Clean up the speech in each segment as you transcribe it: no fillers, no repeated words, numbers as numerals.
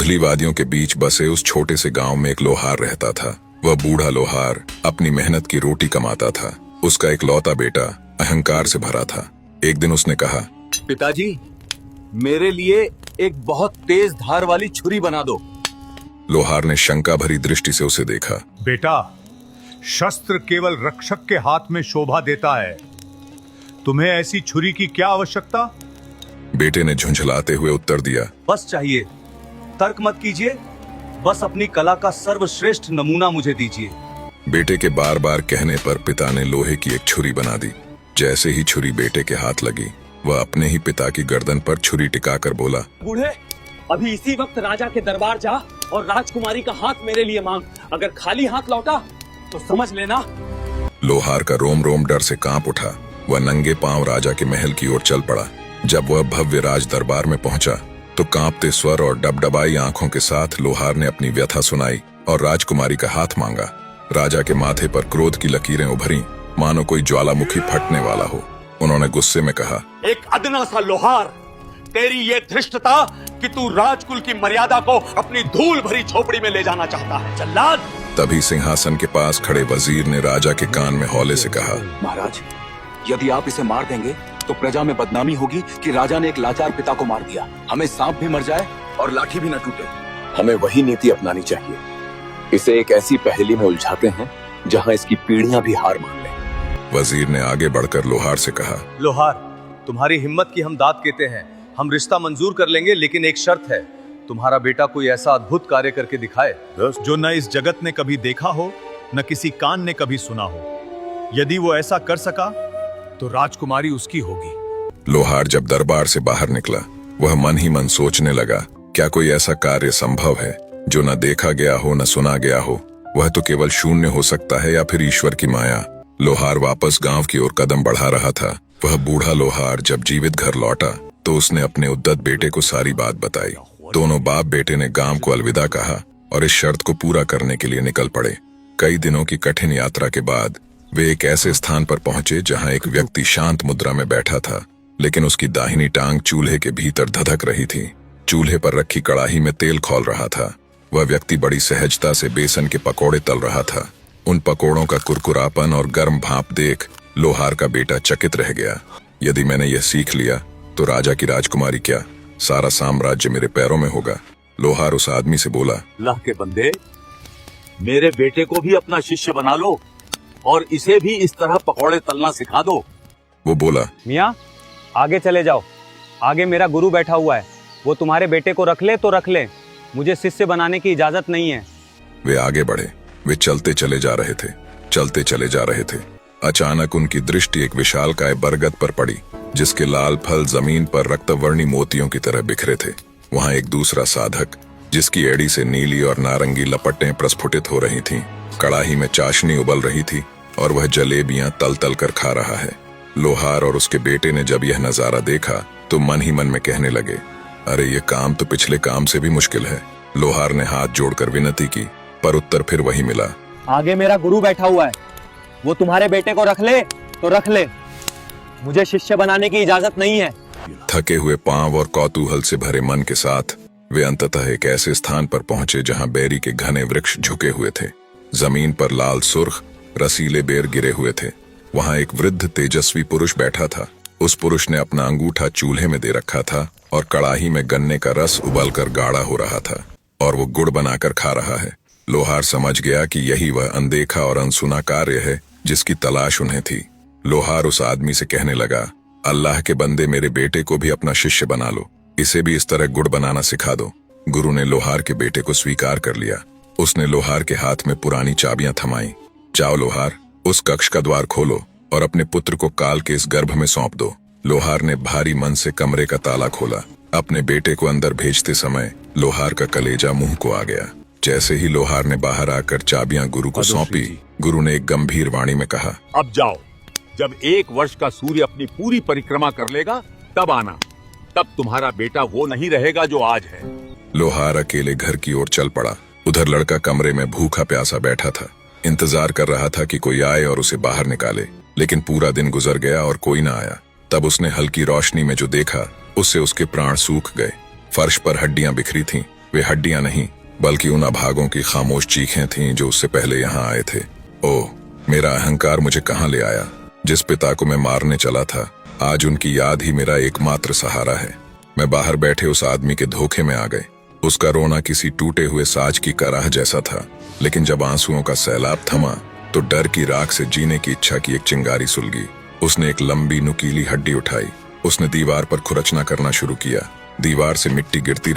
धुंधली वादियों के बीच बसे उस छोटे से गांव में एक लोहार रहता था। वह बूढ़ा लोहार अपनी मेहनत की रोटी कमाता था। उसका एक लौता बेटा अहंकार से भरा था। एक दिन उसने कहा, पिताजी, मेरे लिए एक बहुत तेज धार वाली छुरी बना दो। लोहार ने शंका भरी दृष्टि से उसे देखा। बेटा, शस्त्र केवल रक्षक के हाथ में शोभा देता है। तुम्हें ऐसी छुरी की क्या आवश्यकता? बेटे ने झुंझलाते हुए उत्तर दिया, बस चाहिए, तर्क मत कीजिए, बस अपनी कला का सर्वश्रेष्ठ नमूना मुझे दीजिए। बेटे के बार बार कहने पर पिता ने लोहे की एक छुरी बना दी। जैसे ही छुरी बेटे के हाथ लगी, वह अपने ही पिता की गर्दन पर छुरी टिकाकर बोला, बूढ़े, अभी इसी वक्त राजा के दरबार जा और राजकुमारी का हाथ मेरे लिए मांग। अगर खाली हाथ लौटा तो समझ लेना। लोहार का रोम रोम डर से कांप उठा। वह नंगे पांव राजा के महल की ओर चल पड़ा। जब वह भव्य राज दरबार में पहुंचा तो कांपते स्वर और डबडबाई आंखों के साथ लोहार ने अपनी व्यथा सुनाई और राजकुमारी का हाथ मांगा। राजा के माथे पर क्रोध की लकीरें उभरी, मानो कोई ज्वालामुखी फटने वाला हो। उन्होंने गुस्से में कहा, एक अदना सा लोहार, तेरी ये धृष्टता कि तू राजकुल की मर्यादा को अपनी धूल भरी झोपड़ी में ले जाना चाहता है। जल्लाद! तभी सिंहासन के पास खड़े वजीर ने राजा के कान में हौले से कहा, महाराज, यदि आप इसे मार देंगे तो प्रजा में बदनामी होगी कि राजा ने एक लाचार पिता को मार दिया। हमें सांप भी मर जाए और लाठी भी न टूटे। हमें वही नीति अपनानी चाहिए। इसे एक ऐसी पहेली में उलझाते हैं जहां इसकी पीढ़ियां भी हार मान लें। वजीर ने आगे बढ़कर लोहार से कहा, लोहार, तुम्हारी हिम्मत की हम दाद कहते हैं। हम रिश्ता मंजूर कर लेंगे, लेकिन एक शर्त है, तुम्हारा बेटा कोई ऐसा अद्भुत कार्य करके दिखाए जो न इस जगत ने कभी देखा हो, न किसी कान ने कभी सुना हो। यदि वो ऐसा कर सका तो राजकुमारी उसकी होगी। लोहार जब दरबार से बाहर निकला, वह मन ही मन सोचने लगा, क्या कोई ऐसा कार्य संभव है जो न देखा गया हो न सुना गया हो। वह तो केवल शून्य हो सकता है या फिर ईश्वर की माया। लोहार वापस गांव की ओर कदम बढ़ा रहा था। वह बूढ़ा लोहार जब जीवित घर लौटा तो उसने अपने उद्दत बेटे को सारी बात बताई। दोनों बाप बेटे ने गांव को अलविदा कहा और इस शर्त को पूरा करने के लिए निकल पड़े। कई दिनों की कठिन यात्रा के बाद वे एक ऐसे स्थान पर पहुंचे जहां एक व्यक्ति शांत मुद्रा में बैठा था, लेकिन उसकी दाहिनी टांग चूल्हे के भीतर धधक रही थी। चूल्हे पर रखी कड़ाही में तेल खौल रहा था। वह व्यक्ति बड़ी सहजता से बेसन के पकोड़े तल रहा था। उन पकोड़ों का कुरकुरापन और गर्म भाप देख लोहार का बेटा चकित रह गया। यदि मैंने यह सीख लिया तो राजा की राजकुमारी क्या, सारा साम्राज्य मेरे पैरों में होगा। लोहार उस आदमी से बोला, अल्लाह के बंदे, मेरे बेटे को भी अपना शिष्य बना लो और इसे भी इस तरह पकौड़े तलना सिखा दो। वो बोला, मियाँ, आगे चले जाओ। आगे मेरा गुरु बैठा हुआ है, वो तुम्हारे बेटे को रख ले तो रख ले, मुझे शिष्य बनाने की इजाजत नहीं है। वे आगे बढ़े। वे चलते चले जा रहे थे, चलते चले जा रहे थे। अचानक उनकी दृष्टि एक विशालकाय बरगद पर पड़ी, जिसके लाल फल जमीन पर रक्तवर्णी मोतियों की तरह बिखरे थे। वहां एक दूसरा साधक, जिसकी एड़ी से नीली और नारंगी लपटें प्रस्फुटित हो रही थीं, कड़ाही में चाशनी उबल रही थी और वह जलेबियां तल तल कर खा रहा है। लोहार और उसके बेटे ने जब यह नजारा देखा तो मन ही मन में कहने लगे, अरे ये काम तो पिछले काम से भी मुश्किल है। लोहार ने हाथ जोड़कर विनती की, पर उत्तर फिर वही मिला, आगे मेरा गुरु बैठा हुआ है, वो तुम्हारे बेटे को रख ले तो रख ले, मुझे शिष्य बनाने की इजाजत नहीं है। थके हुए पांव और कौतूहल से भरे मन के साथ वे अंततः एक ऐसे स्थान पर पहुंचे जहां बेरी के घने वृक्ष झुके हुए थे। जमीन पर लाल सुर्ख रसीले बेर गिरे हुए थे। वहां एक वृद्ध तेजस्वी पुरुष बैठा था। उस पुरुष ने अपना अंगूठा चूल्हे में दे रखा था और कड़ाही में गन्ने का रस उबलकर गाढ़ा हो रहा था और वो गुड़ बनाकर खा रहा है। लोहार समझ गया कि यही वह अनदेखा और अनसुना कार्य है जिसकी तलाश उन्हें थी। लोहार उस आदमी से कहने लगा, अल्लाह के बंदे, मेरे बेटे को भी अपना शिष्य बना लो, इसे भी इस तरह गुड़ बनाना सिखा दो। गुरु ने लोहार के बेटे को स्वीकार कर लिया। उसने लोहार के हाथ में पुरानी चाबियां थमाई। जाओ लोहार, उस कक्ष का द्वार खोलो और अपने पुत्र को काल के इस गर्भ में सौंप दो। लोहार ने भारी मन से कमरे का ताला खोला। अपने बेटे को अंदर भेजते समय लोहार का कलेजा मुंह को आ गया। जैसे ही लोहार ने बाहर आकर चाबियां गुरु को सौंपी, गुरु ने एक गंभीर वाणी में कहा, अब जाओ, जब 1 वर्ष का सूर्य अपनी पूरी परिक्रमा कर लेगा तब आना। तब तुम्हारा बेटा वो नहीं रहेगा जो आज है। लोहार अकेले घर की ओर चल पड़ा। उधर लड़का कमरे में भूखा प्यासा बैठा था, इंतजार कर रहा था कि कोई आए और उसे बाहर निकाले, लेकिन पूरा दिन गुजर गया और कोई न आया। तब उसने हल्की रोशनी में जो देखा, उससे उसके प्राण सूख गए। फर्श पर हड्डियां बिखरी थीं, वे हड्डियां नहीं बल्कि उन अभागों की खामोश चीखें थीं जो उससे पहले यहाँ आए थे। ओह, मेरा अहंकार मुझे कहाँ ले आया। जिस पिता को मैं मारने चला था, आज उनकी याद ही मेरा एकमात्र सहारा है। मैं बाहर बैठे उस आदमी के धोखे में आ गए। उसका रोना किसी टूटे हुए साज की कराह जैसा था, लेकिन जब आंसुओं का सैलाब थमा तो डर की राख से जीने की इच्छा की एक चिंगारी सुलगी। उसने एक लंबी नुकीली हड्डी उठाई। उसने दीवार पर खुरचना करना शुरू किया। दीवार से मिट्टी गिरती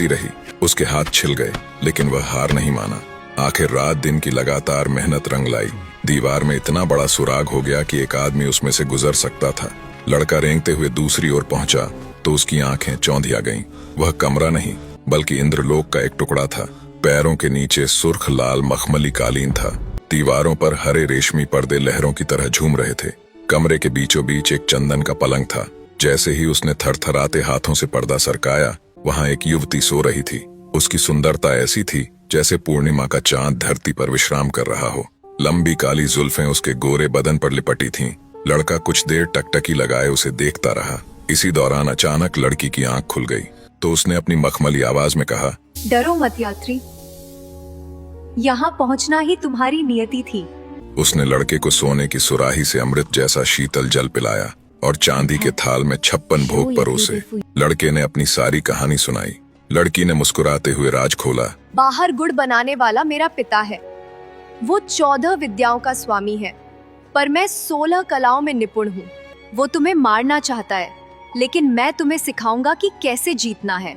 रही। उसके हाथ छिल गए, लेकिन वह हार नहीं माना। आखिर रात दिन की लगातार मेहनत रंग लाई। दीवार में इतना बड़ा सुराग हो गया कि एक आदमी उसमें से गुजर सकता था। लड़का रेंगते हुए दूसरी ओर पहुंचा तो उसकी आंखें चौंधिया गईं। वह कमरा नहीं बल्कि इंद्रलोक का एक टुकड़ा था। पैरों के नीचे सुर्ख लाल मखमली कालीन था। दीवारों पर हरे रेशमी पर्दे लहरों की तरह झूम रहे थे। कमरे के बीचों बीच एक चंदन का पलंग था। जैसे ही उसने थरथराते हाथों से पर्दा सरकाया, वहां एक युवती सो रही थी। उसकी सुंदरता ऐसी थी जैसे पूर्णिमा का चांद धरती पर विश्राम कर रहा हो। लंबी काली जुल्फें उसके गोरे बदन पर लिपटी थीं। लड़का कुछ देर टकटकी लगाए उसे देखता रहा। इसी दौरान अचानक लड़की की आंख खुल गई तो उसने अपनी मखमली आवाज में कहा, डरो मत यात्री, यहाँ पहुँचना ही तुम्हारी नियति थी। उसने लड़के को सोने की सुराही से अमृत जैसा शीतल जल पिलाया और चांदी के थाल में 56 भोग परोसे। लड़के ने अपनी सारी कहानी सुनाई। लड़की ने मुस्कुराते हुए राज खोला। बाहर गुड़ बनाने वाला मेरा पिता है। वो 14 विद्याओं का स्वामी है, पर मैं 16 कलाओं में निपुण हूँ। वो तुम्हें मारना चाहता है, लेकिन मैं तुम्हें सिखाऊंगा कि कैसे जीतना है।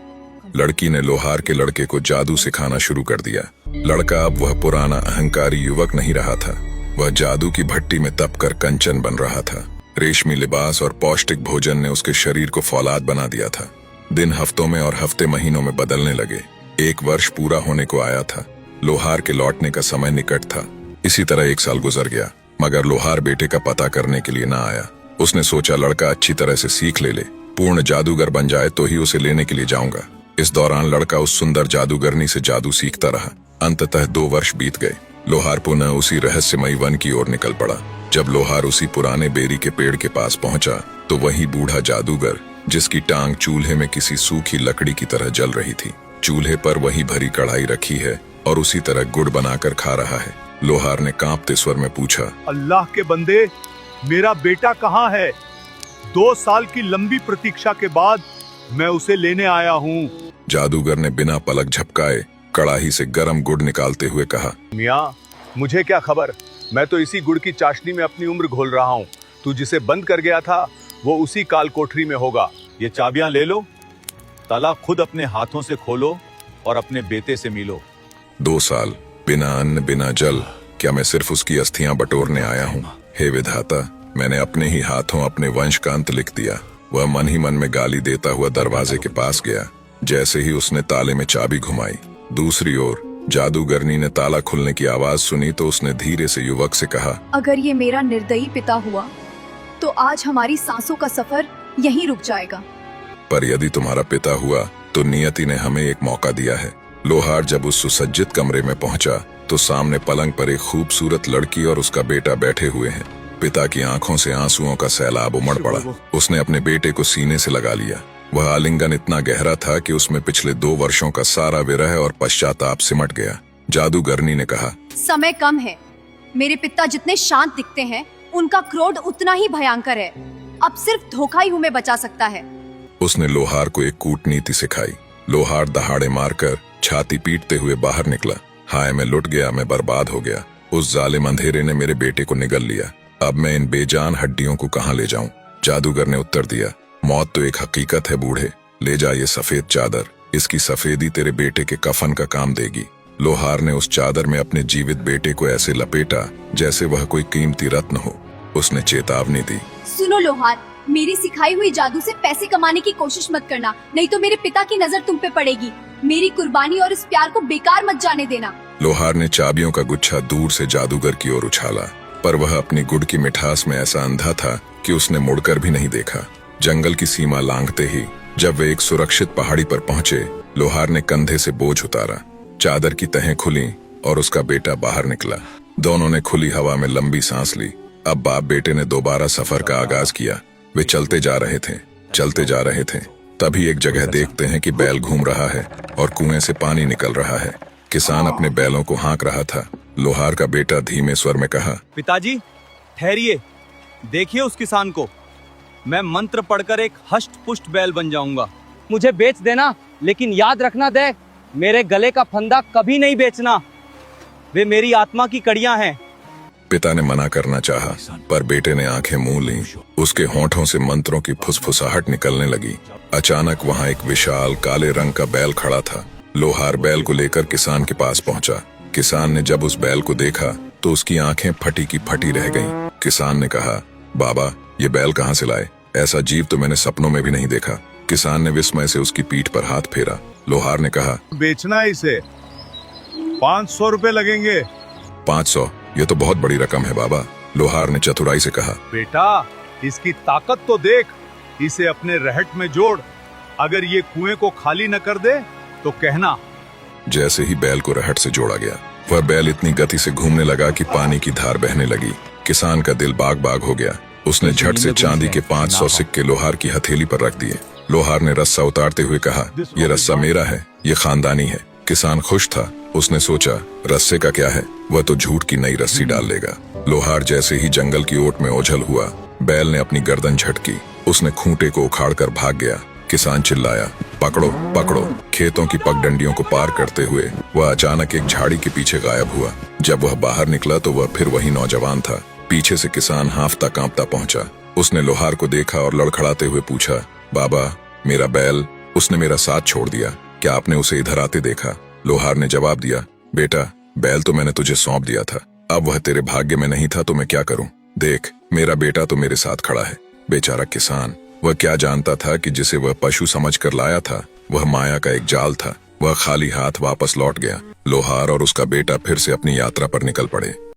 लड़की ने लोहार के लड़के को जादू सिखाना शुरू कर दिया। लड़का अब वह पुराना अहंकारी युवक नहीं रहा था। वह जादू की भट्टी में तपकर कंचन बन रहा था। रेशमी लिबास और पौष्टिक भोजन ने उसके शरीर को फौलाद बना दिया था। दिन हफ्तों में और हफ्ते महीनों में बदलने लगे। 1 वर्ष पूरा होने को आया था। लोहार के लौटने का समय निकट था। इसी तरह 1 साल गुजर गया, मगर लोहार बेटे का पता करने के लिए न आया। उसने सोचा लड़का अच्छी तरह से सीख ले पूर्ण जादूगर बन जाए तो ही उसे लेने के लिए जाऊंगा। इस दौरान लड़का उस सुंदर जादूगरनी से जादू सीखता रहा। अंततः 2 वर्ष बीत गए। लोहार पुनः उसी रहस्यमयी वन की ओर निकल पड़ा। जब लोहार उसी पुराने बेरी के पेड़ के पास पहुंचा तो वही बूढ़ा जादूगर, जिसकी टांग चूल्हे में किसी सूखी लकड़ी की तरह जल रही थी, चूल्हे पर वही भरी कढ़ाई रखी है और उसी तरह गुड़ बनाकर खा रहा है। लोहार ने कांपते स्वर में पूछा, अल्लाह के बंदे, मेरा बेटा कहाँ है? 2 साल की लंबी प्रतीक्षा के बाद मैं उसे लेने आया हूँ। जादूगर ने बिना पलक झपकाए कड़ाही से गर्म गुड़ निकालते हुए कहा, मियाँ, मुझे क्या खबर, मैं तो इसी गुड़ की चाशनी में अपनी उम्र घोल रहा हूँ। तू जिसे बंद कर गया था वो उसी काल कोठरी में होगा। ये चाबियां ले लो, ताला खुद अपने हाथों से खोलो और अपने बेटे से मिलो। 2 साल बिना अन्न बिना जल, क्या मैं सिर्फ उसकी अस्थियां बटोरने आया हूँ? हे विधाता, मैंने अपने ही हाथों अपने वंश का अंत लिख दिया। वह मन ही मन में गाली देता हुआ दरवाजे के पास गया। जैसे ही उसने ताले में चाबी घुमाई, दूसरी ओर जादूगरनी ने ताला खुलने की आवाज सुनी तो उसने धीरे से युवक से कहा, अगर ये मेरा निर्दयी पिता हुआ तो आज हमारी सांसों का सफर यहीं रुक जाएगा। पर यदि तुम्हारा पिता हुआ तो नियति ने हमें एक मौका दिया है। लोहार जब उस सुसज्जित कमरे में पहुंचा तो सामने पलंग पर एक खूबसूरत लड़की और उसका बेटा बैठे हुए हैं। पिता की आंखों से आंसुओं का सैलाब उमड़ पड़ा। उसने अपने बेटे को सीने से लगा लिया। वह आलिंगन इतना गहरा था कि उसमें पिछले 2 वर्षों का सारा विरह और पश्चाताप सिमट गया। जादूगरनी ने कहा, समय कम है। मेरे पिता जितने शांत दिखते हैं, उनका क्रोध उतना ही भयंकर है। अब सिर्फ धोखा ही हमें बचा सकता है। उसने लोहार को एक कूटनीति सिखाई। लोहार दहाड़े मारकर छाती पीटते हुए बाहर निकला। हाय, मैं लुट गया, मैं बर्बाद हो गया। उस जालिम अंधेरे ने मेरे बेटे को निगल लिया। अब मैं इन बेजान हड्डियों को कहाँ ले जाऊं? जादूगर ने उत्तर दिया, मौत तो एक हकीकत है बूढ़े। ले जा ये सफेद चादर, इसकी सफेदी तेरे बेटे के कफन का काम देगी। लोहार ने उस चादर में अपने जीवित बेटे को ऐसे लपेटा जैसे वह कोई कीमती रत्न हो। उसने चेतावनी दी, सुनो लोहार, मेरी सिखाई हुई जादू से पैसे कमाने की कोशिश मत करना, नहीं तो मेरे पिता की नजर तुम पे पड़ेगी। मेरी कुर्बानी और इस प्यार को बेकार मत जाने देना। लोहार ने चाबियों का गुच्छा दूर से जादूगर की ओर उछाला, पर वह अपनी गुड़ की मिठास में ऐसा अंधा था कि उसने मुड़कर भी नहीं देखा। जंगल की सीमा लांघते ही जब वे एक सुरक्षित पहाड़ी पर पहुंचे, लोहार ने कंधे से बोझ उतारा। चादर की तहें खुली और उसका बेटा बाहर निकला। दोनों ने खुली हवा में लंबी सांस ली। अब बाप बेटे ने दोबारा सफर का आगाज किया। वे चलते जा रहे थे। तभी एक जगह देखते हैं कि बैल घूम रहा है और कुएं से पानी निकल रहा है। किसान अपने बैलों को हाँक रहा था। लोहार का बेटा धीमे स्वर में कहा, पिताजी ठहरिए, देखिए उस किसान को। मैं मंत्र पढ़कर एक हष्ट पुष्ट बैल बन जाऊंगा। मुझे बेच देना, लेकिन याद रखना देख, मेरे गले का फंदा कभी नहीं बेचना। वे मेरी आत्मा की कड़ियां हैं। पिता ने मना करना चाहा, पर बेटे ने आंखें मूंद लीं। उसके होंठों से मंत्रों की फुसफुसाहट निकलने लगी। अचानक वहां एक विशाल काले रंग का बैल खड़ा था। लोहार बैल को लेकर किसान के पास पहुंचा। किसान ने जब उस बैल को देखा तो उसकी आंखें फटी की फटी रह गईं। किसान ने कहा, बाबा, ये बैल कहाँ से लाए? ऐसा जीव तो मैंने सपनों में भी नहीं देखा। किसान ने विस्मय से उसकी पीठ पर हाथ फेरा। लोहार ने कहा, बेचना है इसे, 500 रुपए लगेंगे। 500? ये तो बहुत बड़ी रकम है बाबा। लोहार ने चतुराई से कहा, बेटा, इसकी ताकत तो देख, इसे अपने रहट में जोड़। अगर ये कुएं को खाली न कर दे तो कहना। जैसे ही बैल को रहट से जोड़ा गया, वह बैल इतनी गति से घूमने लगा कि पानी की धार बहने लगी। किसान का दिल बाग बाग हो गया। उसने झट से चांदी के 500 सिक्के लोहार की हथेली पर रख दिए। लोहार ने रस्सा उतारते हुए कहा, ये रस्सा मेरा है, ये खानदानी है। किसान खुश था। उसने सोचा, रस्से का क्या है, वह तो झूठ की नई रस्सी डाल लेगा। लोहार जैसे ही जंगल की ओट में ओझल हुआ, बैल ने अपनी गर्दन झटकी। उसने खूंटे को उखाड़कर भाग गया। किसान चिल्लाया, पकड़ो पकड़ो। खेतों की पगडंडियों को पार करते हुए वह अचानक एक झाड़ी के पीछे गायब हुआ। जब वह बाहर निकला तो वह फिर वही नौजवान था। पीछे से किसान हांफता कांपता पहुंचा। उसने लोहार को देखा और लड़खड़ाते हुए पूछा, बाबा, मेरा बैल, उसने मेरा साथ छोड़ दिया, क्या आपने उसे इधर आते देखा? लोहार ने जवाब दिया, बेटा, बैल तो मैंने तुझे सौंप दिया था। अब वह तेरे भाग्य में नहीं था तो मैं क्या करूं? देख, मेरा बेटा तो मेरे साथ खड़ा है। बेचारा किसान, वह क्या जानता था कि जिसे वह पशु समझकर लाया था, वह माया का एक जाल था। वह खाली हाथ वापस लौट गया। लोहार और उसका बेटा फिर से अपनी यात्रा पर निकल पड़े।